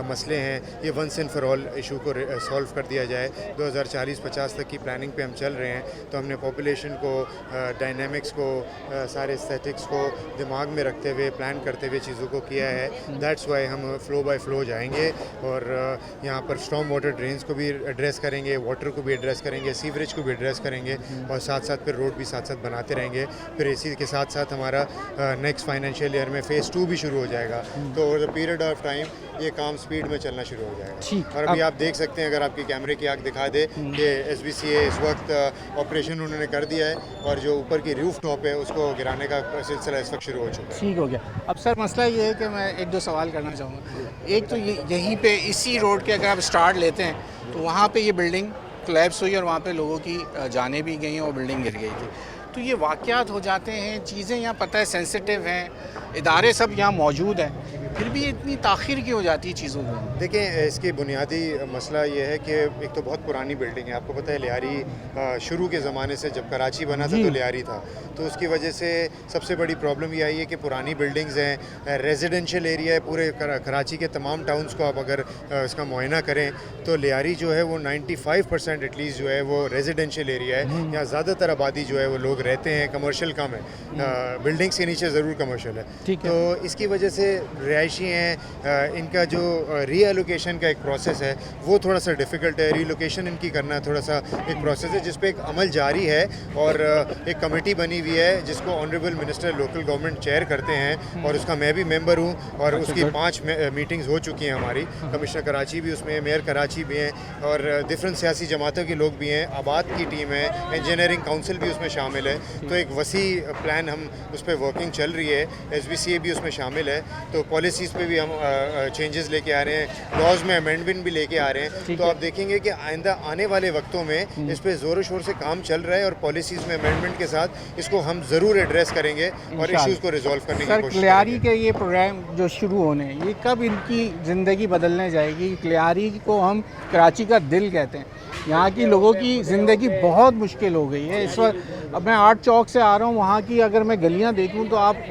मसले हैं ये once and for all issue को सॉल्व कर दिया जाए। 2040-50 तक की प्लानिंग पे हम चल रहे हैं, तो हमने पॉपुलेशन को, डायनेमिक्स को, सारे एस्थेटिक्स को दिमाग में रखते हुए, प्लान करते हुए चीज़ों को किया है। दैट्स वाई हम फ़्लो बाय फ़्लो जाएंगे, और यहाँ पर स्टॉर्म वाटर ड्रेन्स को भी एड्रेस करेंगे, वाटर को भी एड्रेस करेंगे, सीवरेज को भी एड्रेस करेंगे, और साथ साथ फिर रोड भी साथ साथ बनाते रहेंगे। फिर इसी के साथ साथ हमारा नेक्स्ट फाइनेंशियल ईयर में फ़ेज़ 2 भी शुरू हो जाएगा। तो over the period of time ये काम स्पीड में चलना शुरू हो जाएगा। और अभी आप देख सकते हैं, अगर आपकी कैमरे की आँख दिखा दे कि SBCA इस वक्त ऑपरेशन उन्होंने कर दिया है, और जो ऊपर की रूफ टॉप है उसको गिराने का सिलसिला इस वक्त शुरू हो चुका है। ठीक हो गया। अब सर मसला ये है कि मैं 1-2 सवाल करना चाहूँगा। एक तो यहीं पे इसी रोड के अगर आप स्टार्ट लेते हैं तो वहाँ पे ये बिल्डिंग कोलैप्स हुई और वहाँ पे लोगों की जानें भी गई और बिल्डिंग गिर गई थी। तो ये वाक़यात हो जाते हैं, चीज़ें यहाँ पता है सेंसिटिव हैं, इदारे सब यहाँ मौजूद हैं, फिर भी इतनी ताख़ीर क्यों हो जाती है चीज़ों में? देखें, इसकी बुनियादी मसला ये है कि एक तो बहुत पुरानी बिल्डिंग है। आपको पता है लियारी शुरू के ज़माने से जब कराची बना था तो लियारी था, तो उसकी वजह से सबसे बड़ी प्रॉब्लम ये आई है कि पुरानी बिल्डिंग्स हैं, रेजिडेंशियल एरिया है। पूरे कराची के तमाम टाउन्स को आप अगर इसका मुआयना करें तो लियारी जो है वो 95% एटलीस्ट जो है वो रेजिडेंशियल एरिया है। यहाँ ज़्यादातर आबादी जो है वो लोग रहते हैं, कमर्शियल कम है, बिल्डिंग्स के नीचे ज़रूर कमर्शियल है। तो इसकी वजह से रिहायशी हैं, इनका जो रीएलोकेशन का एक प्रोसेस है वो थोड़ा सा डिफ़िकल्ट है। रीलोकेशन इनकी करना थोड़ा सा एक प्रोसेस है जिस पे एक अमल जारी है, और एक कमेटी बनी हुई है जिसको honourable minister local government chair करते हैं, और उसका मैं भी मेंबर हूँ, और उसकी 5 मीटिंग्स हो चुकी हैं हमारी। कमिश्नर कराची भी उसमें, मेयर कराची भी हैं, और डिफरेंट सियासी जमातों के लोग भी हैं, आबाद की टीम है, इंजीनियरिंग काउंसिल भी उसमें शामिल है। तो एक वसी प्लान हम उस पर वर्किंग चल रही है, SBCA भी उसमें शामिल है। तो पॉलिसीज़ पे भी हम चेंजेस लेके आ रहे हैं, लॉज में अमेंडमेंट भी लेके आ रहे हैं। तो आप देखेंगे कि आइंदा आने वाले वक्तों में इस पे ज़ोर शोर से काम चल रहा है, और पॉलिसीज़ में अमेंडमेंट के साथ इसको हम ज़रूर एड्रेस करेंगे और इश्यूज़ को रिजॉल्व करने की कोशिश करेंगे। लियारी के ये प्रोग्राम जो शुरू होने हैं, ये कब इनकी ज़िंदगी बदलने जाएगी? लियारी को हम कराची का दिल कहते हैं, यहाँ की लोगों की ज़िंदगी बहुत मुश्किल हो गई है इस वक्त। अब मैं 8 चौक से आ रहा हूँ, वहाँ की अगर मैं गलियाँ देखूँ तो आप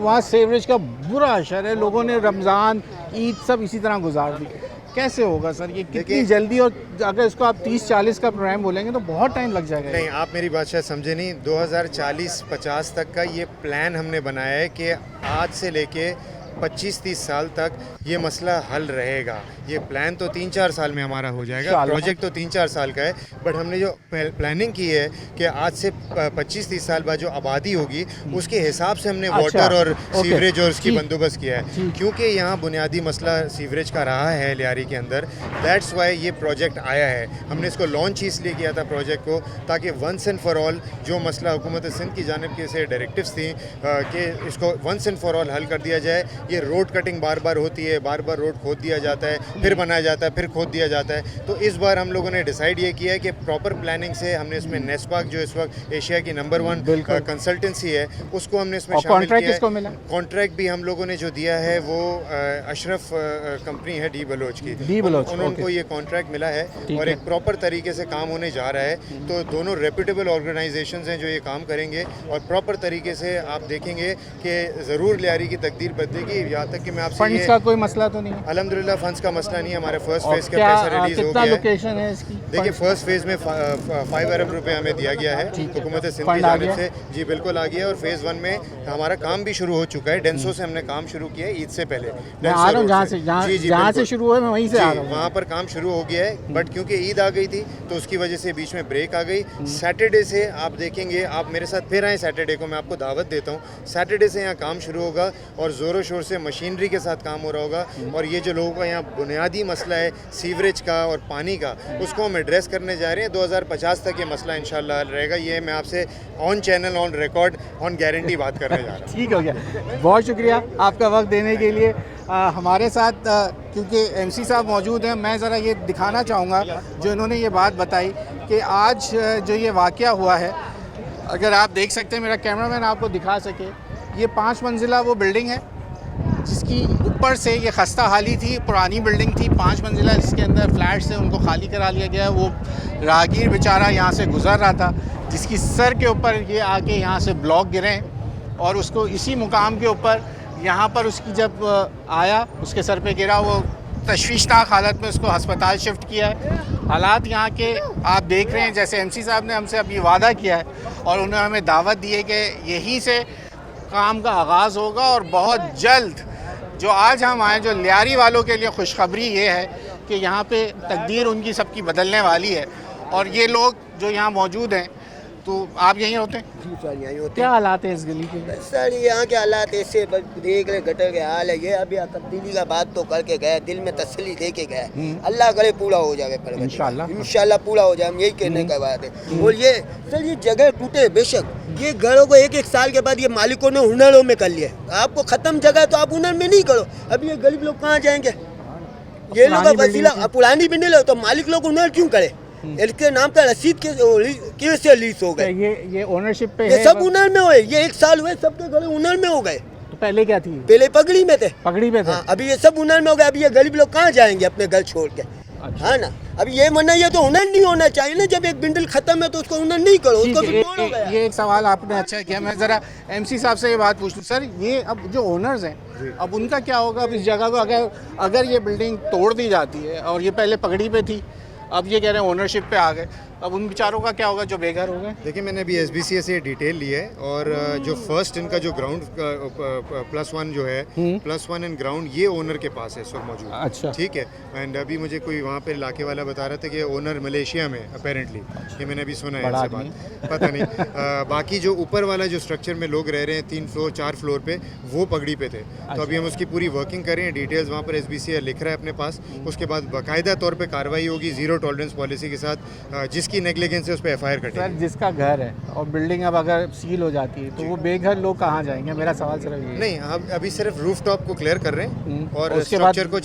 वहाँ सेवरेज का बुरा असर है। लोगों ने रमज़ान, ईद सब इसी तरह गुजार दी। कैसे होगा सर ये कितनी जल्दी? और अगर इसको आप 30-40 का प्रोग्राम बोलेंगे तो बहुत टाइम लग जाएगा। नहीं, आप मेरी बात शायद समझे नहीं। 2040-50 तक का ये प्लान हमने बनाया है कि आज से लेके 25-30 साल तक ये मसला हल रहेगा। ये प्लान तो 3-4 साल में हमारा हो जाएगा, प्रोजेक्ट तो 3-4 साल का है, बट हमने जो प्लानिंग की है कि आज से 25-30 साल बाद जो आबादी होगी उसके हिसाब से हमने वाटर और सीवरेज और उसकी बंदोबस्त किया है। क्योंकि यहाँ बुनियादी मसला सीवरेज का रहा है लियारी के अंदर, दैट्स वाई ये प्रोजेक्ट आया है। हमने इसको लॉन्च इसलिए किया था प्रोजेक्ट को, ताकि वंस एंड फॉर ऑल जो मसला हुकूमत सिंध की जानिब के से डायरेक्टिव्स थी कि इसको वंस एंड फॉर ऑल हल कर दिया जाए। ये रोड कटिंग बार बार होती है, बार बार रोड खोद दिया जाता है, फिर बनाया जाता है, फिर खोद दिया जाता है। तो इस बार हम लोगों ने डिसाइड ये किया है कि प्रॉपर प्लानिंग से हमने इसमें नेस्पाक जो इस वक्त एशिया की नंबर 1 कंसल्टेंसी है उसको हमने इसमें शामिल किया है। कॉन्ट्रैक्ट भी हम लोगों ने जो दिया है वो अशरफ कंपनी है डी बलोच की, उनको ये कॉन्ट्रैक्ट मिला है और एक प्रॉपर तरीके से काम होने जा रहा है। तो दोनों रेप्यूटेबल ऑर्गेनाइजेशंस हैं जो ये काम करेंगे और प्रॉपर तरीके से आप देखेंगे कि ज़रूर लियारी की तकदीर बदलेगी। क्योंकि यहाँ तक कि मैं आपसे फंड्स का कोई मसला तो नहीं है? अल्हम्दुलिल्लाह फंड्स का मसला नहीं है, हमारे फर्स्ट और फेज़ का क्या पैसा रिलीज़ हो कितना गया है। लोकेशन है इसकी? देखिए फर्स्ट फेज़ में 5 अरब रुपए हमें दिया गया है हुकूमत सिंध की फंड आ जानिब गया? से। जी बिल्कुल आ गया है, और फेज़ 1 में हमारा काम भी शुरू हो चुका है। डेंसो से हमने काम शुरू किया है ईद से पहले। मैं आ रहा हूँ जहाँ से, जहाँ से शुरू हुआ मैं वहीं से आ रहा हूँ। वहाँ पर काम शुरू हो गया है, बट क्योंकि ईद आ गई थी तो उसकी वजह से बीच में ब्रेक आ गई। सैटरडे से आप देखेंगे, आप मेरे साथ फिर आए सैटरडे को, मैं आपको दावत देता हूँ। सैटरडे से यहाँ काम शुरू होगा और ज़ोरों शोर से मशीनरी के साथ काम हो रहा होगा। और ये जो लोगों का यहाँ बुनियादी मसला है सीवरेज का और पानी का, उसको हम एड्रेस करने जा रहे हैं। 2050 तक ये मसला इंशाल्लाह हल रहेगा। ये मैं आपसे on channel, on record, on guarantee बात करने जा रहा हूँ। ठीक हो गया, बहुत शुक्रिया आपका वक्त देने के लिए। हमारे साथ क्योंकि एमसी साहब मौजूद हैं, मैं ज़रा ये दिखाना चाहूँगा जो इन्होंने ये बात बताई कि आज जो ये वाक़या हुआ है, अगर आप देख सकते हैं, मेरा कैमरामैन आपको दिखा सके, ये 5 मंजिला वो बिल्डिंग है जिसकी ऊपर से ये खस्ता हाली थी, पुरानी बिल्डिंग थी 5 मंजिला, जिसके अंदर फ्लैट से उनको खाली करा लिया गया है। वो राहगीर बेचारा यहाँ से गुज़र रहा था, जिसकी सर के ऊपर ये आके यहाँ से ब्लॉक गिरे और उसको इसी मुकाम के ऊपर यहाँ पर उसकी जब आया, उसके सर पे गिरा, वो तशवीशनाक हालत में उसको अस्पताल शिफ्ट किया है। हालात यहाँ के आप देख रहे हैं, जैसे एमसी साहब ने हमसे अभी वादा किया है और उन्होंने हमें दावत दी है कि यहीं से काम का आगाज़ होगा और बहुत जल्द। जो आज हम आए, जो लियारी वालों के लिए खुशखबरी ये है कि यहाँ पे तकदीर उनकी सबकी बदलने वाली है। और ये लोग जो यहाँ मौजूद हैं, तो आप यहीं होते हैं? जी सर यहीं होते क्या हालात हैं इस गली के? हैं सर। यहाँ के हालात ऐसे बस देख ले, गटर के हाल है। ये अभी तब्दीली का बात तो करके गए, दिल में तसल्ली दे के गए। अल्लाह करे पूरा हो जाए, इंशाल्लाह पूरा हो जाए, हम यही कहने का बात है। और ये सर ये जगह टूटे बेशक, ये घरों को 1-1 साल के बाद ये मालिकों ने हुनरों में कर लिया। आपको ख़त्म जगह तो आप हुनर में नहीं करो। अभी ये गरीब लोग कहाँ जाएंगे? ये लोग वसीला पुरानी भी नहीं लो तो मालिक लोग हुनर क्यों करे? इसके नाम पर रसीद के से लीज हो गए। ये ओनरशिप पे ये है? सब हुनर में हुए, ये 1 साल हुए, सबके घर हुनर में हो गए। तो पहले क्या थी? पहले पगड़ी में थे। पगड़ी पे थे। हाँ, अभी ये सब हुनर में हो गए। अभी ये गरीब लोग कहाँ जाएंगे अपने घर छोड़ के? अच्छा। हाँ ना, अभी ये मना, ये तो हुनर नहीं होना चाहिए ना। जब एक बिंडल खत्म है तो उसको हुनर नहीं करो, उसको फिर तोड़ हो गया। ये एक सवाल आपने अच्छा किया। मैं ज़रा एमसी साहब से ये बात पूछ लूँ। सर, ये अब जो ओनर्स हैं, अब उनका क्या होगा? अब इस जगह को अगर ये बिल्डिंग तोड़ दी जाती है और ये पहले पगड़ी पे थी, अब ये कह रहे हैं ओनरशिप पे आ गए, अब उन बेचारों का क्या होगा जो बेघर हो गए? देखिए मैंने अभी SBCA से डिटेल ली है, और जो फर्स्ट इनका जो ग्राउंड +1 जो है, +1 एंड ग्राउंड, ये ओनर के पास है इस वक्त मौजूद। अच्छा, ठीक है। एंड अभी मुझे कोई वहाँ पे इलाके वाला बता रहा था कि ओनर मलेशिया में अपेरेंटली, ये मैंने अभी सुना है इससे बात, पता नहीं। बाकी जो ऊपर वाला जो स्ट्रक्चर में लोग रह रहे हैं 3 फ्लोर 4 फ्लोर पे, वो पगड़ी पे थे। तो अभी हम उसकी पूरी वर्किंग कर रहे हैं, डिटेल्स वहाँ पर SBCA लिख रहा है अपने पास। उसके बाद बाकायदा तौर पर कार्रवाई होगी ज़ीरो टॉलरेंस पॉलिसी के साथ, जिसकी नेग्लिजेंस है उस पर FIR कटेगी। सर, जिसका घर है और बिल्डिंग अब अगर सील हो जाती है तो वो बेघर लोग कहाँ जाएंगे? मेरा सवाल सिर्फ ये है। नहीं, हम अभी सिर्फ रूफ टॉप को क्लियर कर रहे हैं और उसके बाद स्ट्रक्चर को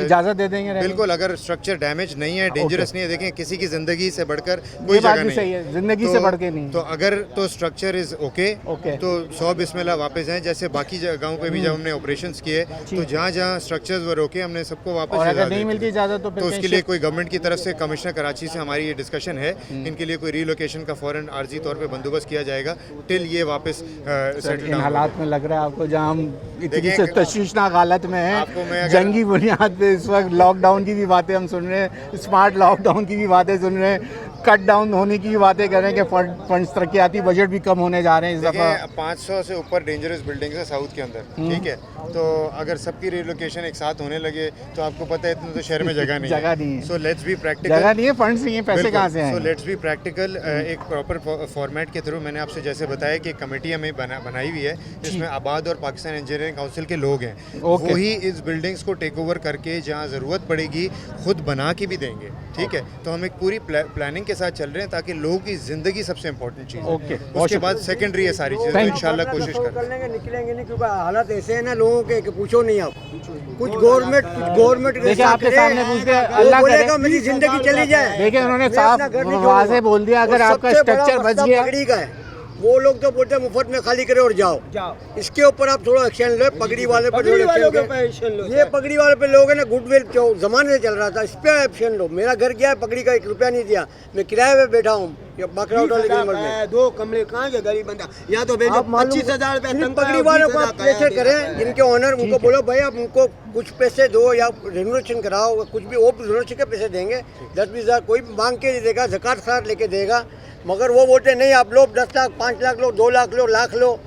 इजाज़त दे देंगे रहने की? बिल्कुल, अगर स्ट्रक्चर डैमेज नहीं है, डेंजरस नहीं है। देखें, किसी की ज़िंदगी से बढ़कर ये कोई बात जगह भी नहीं सही है, जिंदगी से बढ़ के नहीं। तो अगर तो स्ट्रक्चर इज़ ओके, तो 100 बिस्मिल्लाह वापस आए। जैसे बाकी जगहों पे भी जब हमने ऑपरेशंस किए तो जहाँ स्ट्रक्चर्स वर ओके, हमने सबको वापस और अगर इजाज़त नहीं दे मिलती दी। इजाज़त तो तो फिर उसके लिए कोई गवर्नमेंट की तरफ से कमिश्नर कराची से हमारी ये डिस्कशन है, इनके लिए कोई रीलोकेशन का फ़ौरन आर्जी तौर पे बंदोबस्त किया जाएगा टिल ये वापस सेटल इन डाउन। हालात में लग रहा है आपको, जहाँ हम इतनी देखिए, तशवीशनाक हालत में आपको मैं हैं, अगर- जंगी बुनियाद पे इस वक्त लॉकडाउन की भी बातें हम सुन रहे हैं, स्मार्ट लॉकडाउन की भी बातें सुन रहे हैं, कट डाउन होने की भी बातें कर रहे हैं कि फंड्स तरक्याती बजट भी कम होने जा रहे हैं इस दफ़ा। 500 से ऊपर डेंजरस बिल्डिंग्स है साउथ के अंदर, ठीक है। तो अगर सबकी रिलोकेशन एक साथ होने लगे तो आपको पता है इतना तो शहर में जगह नहीं जगह नहीं है। So let's be practical. जगह नहीं है, फंड्स नहीं है, पैसे कहाँ से सो आएंगे? Let's be practical. एक प्रॉपर फॉर्मेट के थ्रू मैंने आपसे जैसे बताया कि कमेटी हमें बनाई हुई है, जिसमें आबाद और पाकिस्तान इंजीनियरिंग काउंसिल के लोग हैं। वही इस बिल्डिंग्स को टेक ओवर करके जहाँ ज़रूरत पड़ेगी खुद बना के भी देंगे, ठीक है। तो हम एक पूरी प्लानिंग के साथ चल रहे हैं ताकि लोगों की ज़िंदगी सबसे इंपॉर्टेंट चीज़ है। उसके बाद सेकेंडरी है सारी चीज़ें, तो इंशाल्लाह कोशिश कर लेंगे, निकलेंगे नहीं, क्योंकि हालात ऐसे हैं ना लोगों के कि पूछो नहीं आप। कुछ गवर्नमेंट देखिए आपके सामने पूछ के अल्लाह बोलेगा करे, मेरी जिंदगी चली जाए। देखिए उन्होंने मैं साफ अपना घर नहीं वाज़ेह छोड़ूंगा। बोल दिया, अगर और आपका सबसे बड़ा स्ट्रक्चर बच मसला गया, पगड़ी का है। वो लोग तो बोलते हैं मुफ्त में खाली करे और जाओ। इसके ऊपर आप थोड़ा एक्शन लो, पगड़ी वाले पर एक्शन लो। ये पगड़ी वाले पे लोग है ना, गुडविल जो जमाने से चल रहा था, इस पे एक्शन लो। मेरा घर गया है, पगड़ी का 1 रुपया नहीं दिया, मैं किराए पे बैठा हूँ, ये बकरा उठा लेके मर गए। 2 कमरे कहाँ के गरीब बंदा, यहाँ तो भेजो 25,000 रुपये पगड़ी वालों को आप प्रेशर करें, जिनके ओनर उनको बोलो भाई आप उनको कुछ पैसे दो या रेनोवेशन कराओ, कुछ भी वो रेनोवेशन के पैसे देंगे, 10-20 हज़ार कोई मांग के नहीं देगा, ज़कात खराब लेके देगा। मगर वो बोलते नहीं आप लोग 10 लाख 5 लाख लो, 2 लाख लो, लाख लो,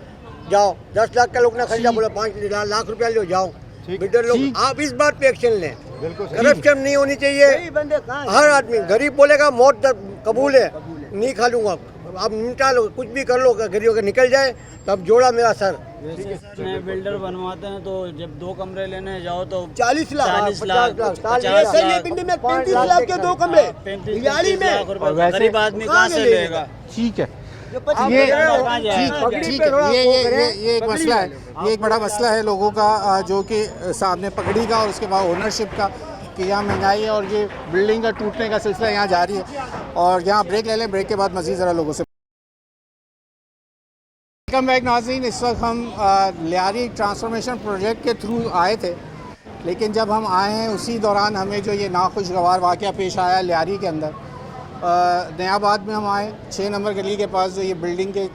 जाओ 10 लाख का लोग ना खरीदा, बोला 5 लाख रुपया लो जाओ। बिल्डर लोग आप इस बात पे एक्शन लें, करप्शन नहीं होनी चाहिए। हर आदमी गरीब बोलेगा मौत कबूल है, नहीं खा लूंगा, आप निपटा लो, कुछ भी कर लो, गरीब का निकल जाए तब जोड़ा मेरा सर। नए बिल्डर बनवाते हैं तो जब 2 कमरे लेने जाओ तो 40 लाख 40 लाख 50 लाख पिंडी में 35 लाख के 2 कमरे 35 दिहाड़ी में, गरीब आदमी कहाँ से लेगा? ठीक है, ये ये एक मसला है, ये एक बड़ा मसला है लोगों का, जो कि सामने पगड़ी का और उसके बाद ओनरशिप का, कि यहाँ महंगाई है और ये बिल्डिंग का टूटने का सिलसिला यहाँ जारी है। और यहाँ ब्रेक ले लें, ब्रेक के बाद मज़ीद ज़रा लोगों से। वेलकम बैक नाज़रीन, इस वक्त हम लियारी ट्रांसफॉर्मेशन प्रोजेक्ट के थ्रू आए थे, लेकिन जब हम आए हैं उसी दौरान हमें जो ये नाखुशगवार वाक़या पेश आया लियारी के अंदर। नयाबाद में हम आए 6 नंबर गली के पास, जो ये बिल्डिंग के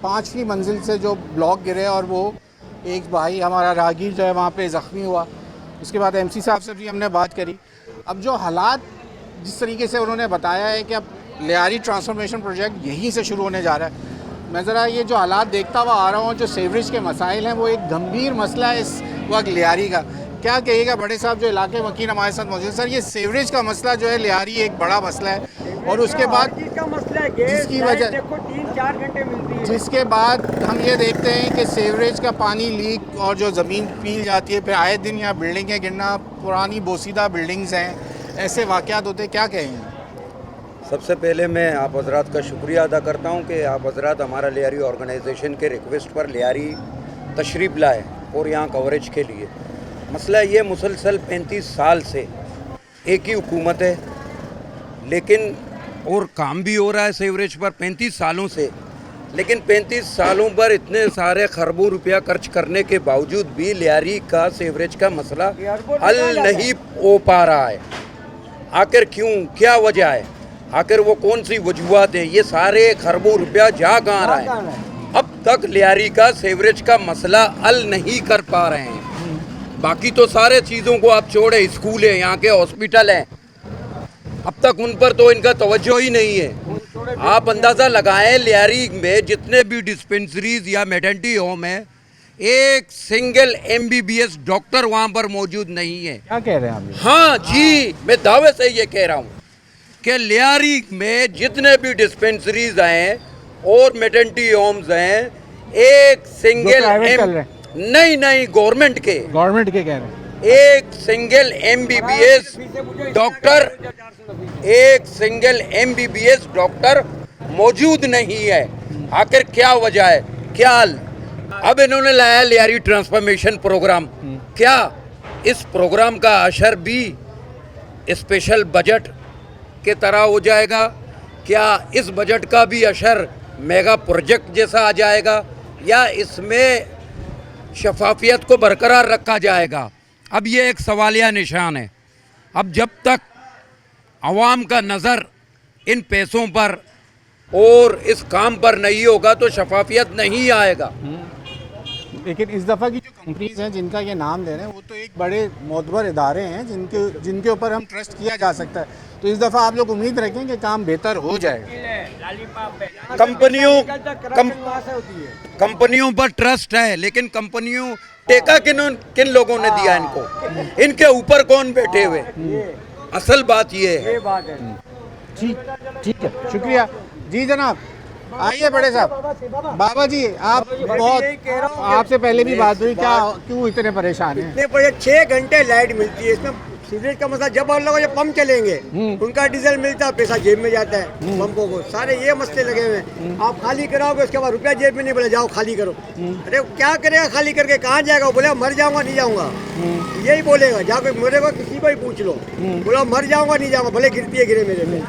5वीं मंजिल से जो ब्लॉक गिरे और वो एक भाई हमारा राहगीर जो है वहाँ पे ज़ख्मी हुआ। उसके बाद एमसी साहब से भी हमने बात करी। अब जो हालात जिस तरीके से उन्होंने बताया है कि अब लियारी ट्रांसफॉर्मेशन प्रोजेक्ट यहीं से शुरू होने जा रहा है, मैं ज़रा ये जो हालात देखता हुआ आ रहा हूँ, जो सीवरेज के मसाइल हैं वो एक गंभीर मसला है इस वक्त लियारी का। क्या कहिएगा बड़े साहब जो इलाके वकील हमारे साथ मौजूद? सर, ये सीवरेज का मसला जो है लियारी एक बड़ा मसला है, और उसके बाद जिसकी वजह देखो 3-4 घंटे मिलती है, जिसके बाद हम ये देखते हैं कि सीवरेज का पानी लीक और जो ज़मीन पील जाती है, फिर आए दिन यहाँ बिल्डिंगें गिरना, पुरानी बोसीदा बिल्डिंग्स हैं, ऐसे वाक़यात होते। क्या कहेंगे? सबसे पहले मैं आप हजरात का शुक्रिया अदा करता हूँ कि आप हजरात हमारा लियारी ऑर्गेनाइजेशन के रिक्वेस्ट पर लियारी तशरीफ़ लाए और यहाँ कवरेज के लिए। मसला ये मुसलसल 35 साल से एक ही हुकूमत है, लेकिन और काम भी हो रहा है सीवरेज पर 35 सालों से, लेकिन 35 सालों पर इतने सारे खरबों रुपया खर्च करने के बावजूद भी लियारी का सीवरेज का मसला हल नहीं हो पा रहा है। आखिर क्यों, क्या वजह है, आखिर वो कौन सी वजूहत है? ये सारे खरबों रुपया जा कहाँ रहा है? अब तक लियारी का सीवरेज का मसला हल नहीं कर पा रहे हैं। बाकी तो सारे चीज़ों को आप छोड़े, स्कूल है, यहाँ के हॉस्पिटल हैं, अब तक उन पर तो इनका तवज्जो ही नहीं है। आप अंदाज़ा लगाएं लियारी में जितने भी डिस्पेंसरीज या मैटरनिटी होम है, एक सिंगल MBBS डॉक्टर वहाँ पर मौजूद नहीं है। क्या कह रहे हैं आप? हाँ जी, मैं दावे से ये कह रहा हूँ कि लियारी में जितने भी डिस्पेंसरीज हैं और मैटरनिटी होम्स हैं, एक सिंगल नहीं गवर्नमेंट के कह रहे हैं, एक सिंगल MBBS डॉक्टर मौजूद नहीं है। आखिर क्या वजह है, क्या हाल? अब इन्होंने लाया लियारी ट्रांसफॉर्मेशन प्रोग्राम। क्या इस प्रोग्राम का असर भी स्पेशल बजट के तरह हो जाएगा? क्या इस बजट का भी असर मेगा प्रोजेक्ट जैसा आ जाएगा, या इसमें शफाफियत को बरकरार रखा जाएगा? अब ये एक सवालिया निशान है। अब जब तक अवाम का नज़र इन पैसों पर और इस काम पर नहीं होगा तो शफाफियत नहीं आएगा। लेकिन इस दफ़ा की जो कंपनीज हैं जिनका ये नाम ले रहे हैं, वो तो एक बड़े मोतबर इदारे हैं जिनके ऊपर हम ट्रस्ट किया जा सकता है। तो इस दफ़ा आप लोग उम्मीद रखें कि काम बेहतर हो जाएगा। कंपनियों पर ट्रस्ट है, लेकिन कंपनियों टेका किन लोगों ने दिया इनको? इनके ऊपर कौन बैठे हुए? असल बात ये है। ठीक है, शुक्रिया जी जनाब। आइए बड़े साहब। बाबा जी, आप बहुत आपसे पहले भी बात हुई, क्या क्यों इतने परेशान हैं? इतने 6 घंटे लाइट मिलती है, इसमें सीवरेज का मसला। जब और लोगों जब पंप चलेंगे उनका डीजल मिलता है, पैसा जेब में जाता है पंपों को। सारे ये मसले लगे हुए हैं। आप खाली कराओगे, उसके बाद रुपया जेब में नहीं, बोले जाओ खाली करो। अरे क्या करेगा खाली करके, कहाँ जाएगा? बोले मर जाऊंगा नहीं जाऊंगा, यही बोलेगा। जाओ मेरे को किसी को ही पूछ लो, बोला मर जाऊंगा नहीं जाऊंगा, भले गिरती है गिरे मेरे में।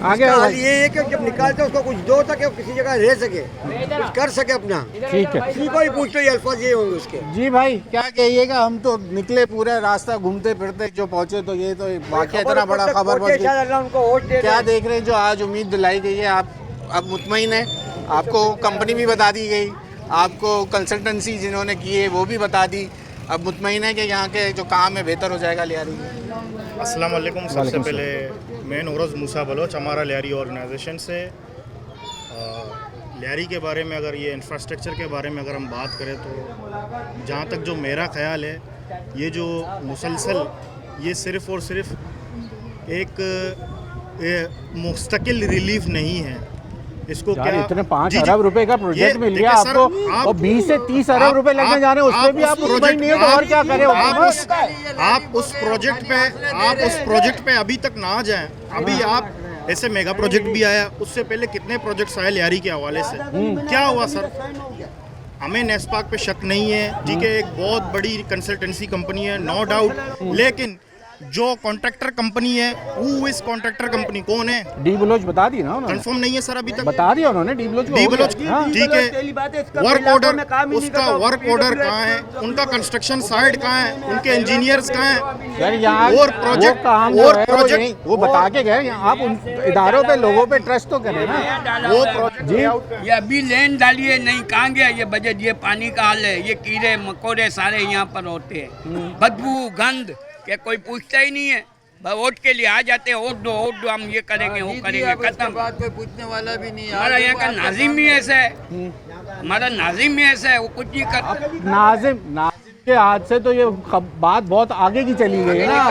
आगे इसका आओ हाल भाई। ये है कि जब निकालते उसको कुछ दो ताकि वो किसी जगह रह सके, कुछ कर सके अपना। ठीक है किसी को ही पूछते ये अल्फाज ये होंगे उसके। जी भाई, क्या कहिएगा? हम तो निकले पूरे रास्ता घूमते फिरते जो पहुंचे, तो ये तो वाकया इतना बड़ा खबर बन गई। अल्लाह उनको वोट दे क्या देख रहे हैं जो आज उम्मीद दिलाई गई है, आप अब मुतमईन है? आपको कंपनी भी बता दी गई, आपको कंसल्टेंसी जिन्होंने की है वो भी बता दी, अब मुतमईन है कि यहाँ के जो काम है बेहतर हो जाएगा लियारी में? अस्सलाम वालेकुम। सबसे पहले मैं नौरोज़ मूसा बलोच, हमारा लियारी ऑर्गेनाइजेशन से लियारी के बारे में, अगर ये इंफ्रास्ट्रक्चर के बारे में अगर हम बात करें तो जहाँ तक जो मेरा ख्याल है, ये जो मुसलसल ये सिर्फ़ और सिर्फ एक मुस्तकिल रिलीफ नहीं है। इसको यार क्या इतने 5 जी, जी। अरब रुपए का प्रोजेक्ट मिल गया देखिए सर, आपको, और 20 से 30 अरब रुपए लगने जा रहे हैं, उसमें भी आप मुतमईन नहीं हो तो और क्या करें? आप उस प्रोजेक्ट पे अभी तक ना जाएं। अभी आप ऐसे मेगा प्रोजेक्ट भी आया, उससे पहले कितने प्रोजेक्ट्स आए लियारी के हवाले से, क्या हुआ सर? हमें नेस्पाक पे शक नहीं है, ठीक है, एक बहुत बड़ी कंसल्टेंसी कंपनी है, नो डाउट, लेकिन जो कॉन्ट्रैक्टर कंपनी है, वो इस कॉन्ट्रैक्टर कंपनी कौन है? डी बलोच बता दी ना उन्होंने, कंफर्म नहीं है सर अभी तक। बता दिया उन्होंने डी बलोच को, डी हो बलोच गया। हाँ। ठीक है, वर्क ऑर्डर, उसका वर्क ऑर्डर कहाँ है, उनका कंस्ट्रक्शन साइट कहाँ है, उनके इंजीनियर्स कहाँ हैं? यार यहाँ और वो प्रोजेक्ट काम जो और है वो प्रोजेक्ट यहीं- वो बता के गए, आप उन इदारों पे लोगों पे ट्रस्ट तो करें ना। वो प्रोजेक्ट जी ये अभी लैंड डालिए नहीं, कहाँ गया ये बजट? ये पानी का हाल है, ये कीड़े मकोड़े सारे यहाँ पर होते हैं, बदबू गंद के कोई पूछता ही नहीं है, वोट के लिए आ जाते हैं, वोट दो हम ये करेंगे वो करेंगे, खत्म। बात पे पूछने वाला भी नहीं। हमारा यहाँ का नाजिम ही ऐसा है, हमारा नाजिम ही ऐसा है, वो कुछ नहीं करता। नाजिम के हाथ से तो ये बात बहुत आगे की चली गई है ना,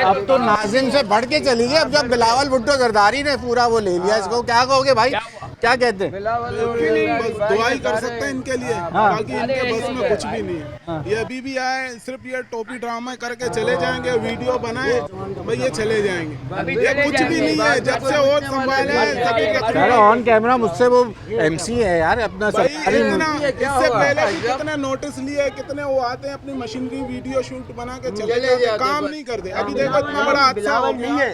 अब तो नाजिम से बढ़ के चली गई। अब जब बिलावल भुट्टो जरदारी ने पूरा वो ले लिया, इसको क्या कहोगे भाई? क्या कहते हैं? बस दुआ ही कर सकते हैं इनके लिए, बाकी इनके बस में कुछ भी नहीं है। ये अभी भी आए, सिर्फ ये टोपी ड्रामा करके चले जाएंगे, वीडियो बनाए भाई ये चले जाएंगे, ये कुछ भी नहीं है। जब से वोट संभाले यार ऑन कैमरा मुझसे वो एमसी है यार अपना सरकारी इससे पहले भी कितने नोटिस लिए, कितने वो आते हैं अपनी मशीनरी वीडियो शूट बना के चले जाते हैं, काम नहीं करते। अभी देखो इतना बड़ा हादसा हो नहीं गया। है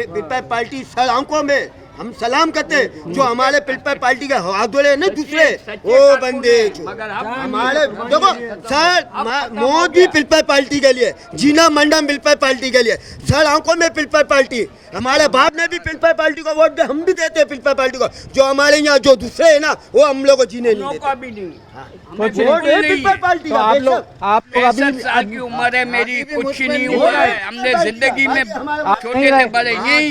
पीपल पार्टी सर आंखों में हम सलाम करते हैं, जो हमारे पीपल पार्टी के हवादोले ना दूसरे वो बंदे हमारे देखो सर, मोदी पीपल पार्टी के लिए, जीना मंडम पीपल पार्टी के लिए, सर आंखों में पीपल पार्टी, हमारे बाप ने भी पीपल पार्टी को वोट दे, हम भी देते हैं पीपल पार्टी को। जो हमारे यहाँ जो दूसरे है ना, वो हम लोग को जीने नहीं देते। वोट है पीपल पार्टी तो का। आप लोग अभी 65 साल की उम्र है मेरी, कुछ नहीं हुआ है, हमने जिंदगी में छोटे से बड़े यही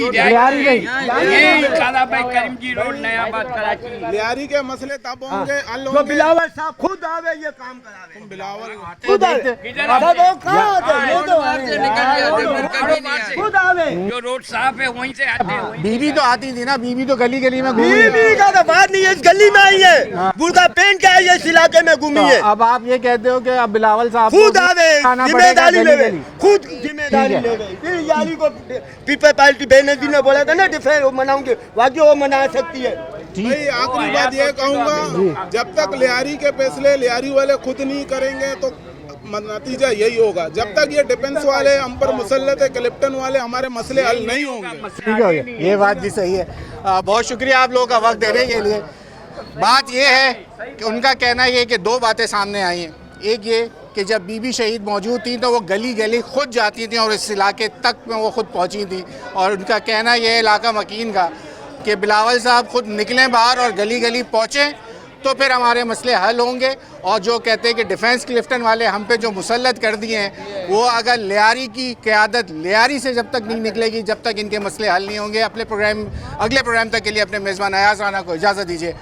काला भाई करीम जी रोड नयाबाद कराची। लियारी के मसले तब होंगे हल जो होंगे बिलावल साहब खुद आवे ये काम करावे, बिलावल खुद आवे, खुद आवे। जो रोड साफ है वहीं से आते हैं। बीबी तो आती थी ना, बीबी तो गली गली में घूमी है। बीबी का तो बात नहीं है, इस गली में आई है, बुर्का पहन के आई है, इस इलाके में घूमी है। अब आप ये कहते हो कि अब बिलावल साहब खुद को आवे, आना पड़ेगा जिम्मेदारी गली लेवे, गली। खुद जिम्मेदारी ठीक है। लेवे। फिर यारी को पीपल पार्टी बेनजी ने बोला था ना डिफेंस वो मनाऊंगे, बाकी वो मना सकती है। भाई आखिरी बात ये कहूँगा, जब तक लियारी के फैसले लियारी वाले खुद नहीं करेंगे तो नतीजा यही होगा। जब तक ये डिफेंस वाले हम पर मुसल्लत है, क्लिप्टन वाले, हमारे मसले हल नहीं होंगे। ठीक है, ये बात भी सही है। बहुत शुक्रिया आप लोगों का वक्त देने के लिए। बात ये है कि उनका कहना ये है कि दो बातें सामने आई हैं। एक ये कि जब बीबी शहीद मौजूद थी तो वो गली गली खुद जाती थी और इस इलाके तक में वो खुद पहुंची थी, और उनका कहना ये है इलाका मकीन का कि बिलावल साहब खुद निकलें बाहर और गली गली पहुँचें तो फिर हमारे मसले हल होंगे। और जो कहते हैं कि डिफेंस क्लिफ्टन वाले हम पे जो मुसल्लत कर दिए हैं, वो अगर लियारी की क़यादत लियारी से जब तक नहीं निकलेगी, जब तक इनके मसले हल नहीं होंगे। अगले प्रोग्राम तक के लिए अपने मेज़बान अयाज़ राना को इजाज़त दीजिए।